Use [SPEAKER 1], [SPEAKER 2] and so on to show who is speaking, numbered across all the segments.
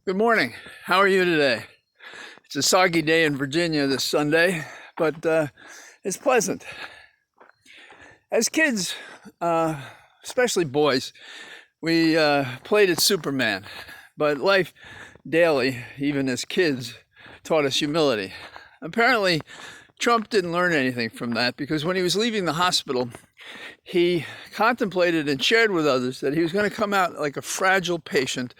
[SPEAKER 1] Good morning. How are you today? It's a soggy day in Virginia this Sunday, but it's pleasant. As kids, especially boys, we played at Superman, but life daily, even as kids, taught us humility. Apparently, Trump didn't learn anything from that because when he was leaving the hospital, he contemplated and shared with others that he was going to come out like a fragile patient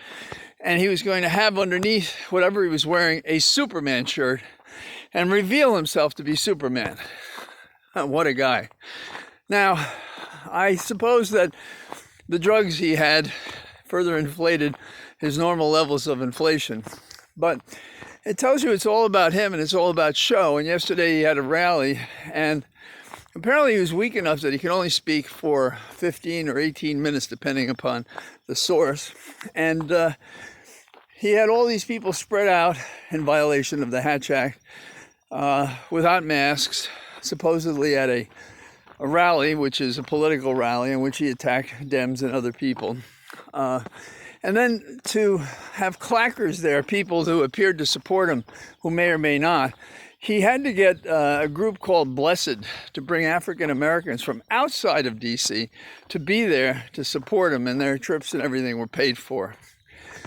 [SPEAKER 1] and he was going to have underneath whatever he was wearing a Superman shirt and reveal himself to be Superman. What a guy. Now, I suppose that the drugs he had further inflated his normal levels of inflation, but it tells you it's all about him and it's all about show. And yesterday he had a rally, and apparently he was weak enough that he could only speak for 15 or 18 minutes, depending upon the source. And he had all these people spread out in violation of the Hatch Act without masks, supposedly at a rally, which is a political rally in which he attacked Dems and other people. And then to have clackers there, people who appeared to support him, who may or may not, he had to get a group called Blessed to bring African Americans from outside of D.C. to be there to support him, and their trips and everything were paid for.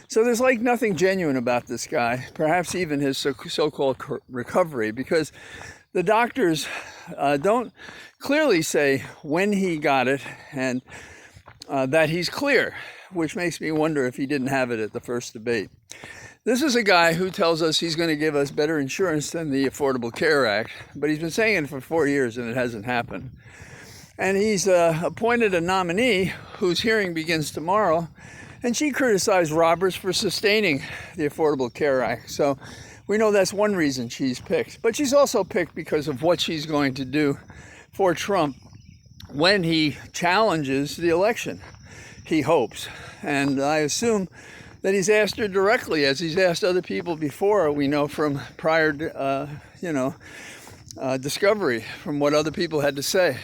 [SPEAKER 1] So there's like nothing genuine about this guy, perhaps even his so-called recovery, because the doctors don't clearly say when he got it and that he's clear, which makes me wonder if he didn't have it at the first debate. This is a guy who tells us he's going to give us better insurance than the Affordable Care Act, but he's been saying it for 4 years and it hasn't happened. And he's appointed a nominee whose hearing begins tomorrow, and she criticized Roberts for sustaining the Affordable Care Act. So we know that's one reason she's picked. But she's also picked because of what she's going to do for Trump when he challenges the election, he hopes. And I assume that he's asked her directly, as he's asked other people before, we know from prior, discovery from what other people had to say.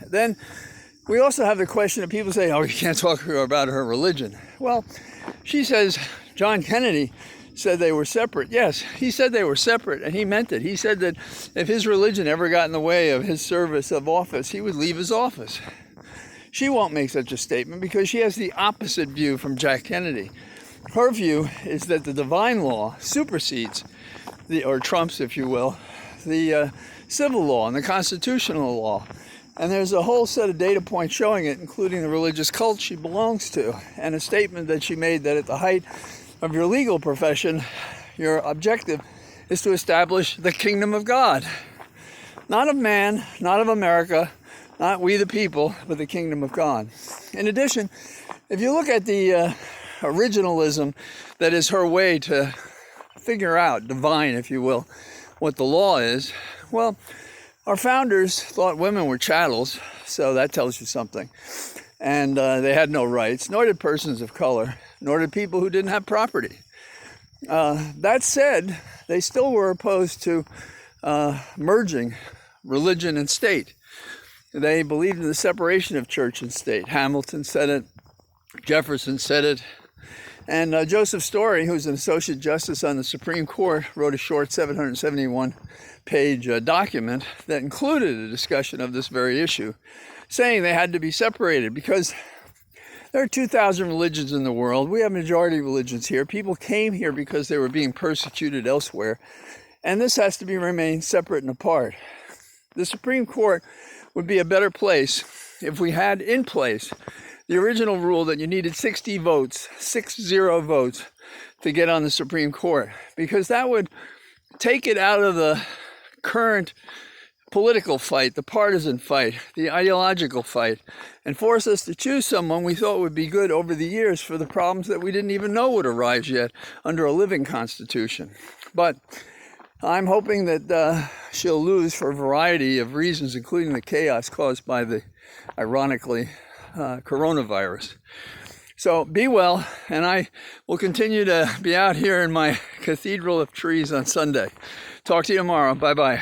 [SPEAKER 1] Then we also have the question of people say, oh, you can't talk about her religion. Well, she says John Kennedy said they were separate. Yes, he said they were separate, and he meant it. He said that if his religion ever got in the way of his service of office, he would leave his office. She won't make such a statement because she has the opposite view from Jack Kennedy. Her view is that the divine law supersedes, or trumps, if you will, the civil law and the constitutional law. And there's a whole set of data points showing it, including the religious cult she belongs to, and a statement that she made that at the height of your legal profession, your objective is to establish the kingdom of God. Not of man, not of America, not we the people, but the kingdom of God. In addition, if you look at the originalism that is her way to figure out, divine, if you will, what the law is, well, our founders thought women were chattels, so that tells you something. And they had no rights, nor did persons of color, nor did people who didn't have property. That said, they still were opposed to merging religion and state. They believed in the separation of church and state. Hamilton said it, Jefferson said it, and Joseph Story, who's an associate justice on the Supreme Court, wrote a short 771-page document that included a discussion of this very issue, saying they had to be separated because there are 2,000 religions in the world. We have majority religions here. People came here because they were being persecuted elsewhere, and this has to be remained separate and apart. The Supreme Court would be a better place if we had in place the original rule that you needed 60 votes to get on the Supreme Court, because that would take it out of the current political fight, the partisan fight, the ideological fight, and force us to choose someone we thought would be good over the years for the problems that we didn't even know would arise yet under a living constitution. But I'm hoping that she'll lose for a variety of reasons, including the chaos caused by the, ironically, coronavirus. So be well, and I will continue to be out here in my cathedral of trees on Sunday. Talk to you tomorrow. Bye-bye.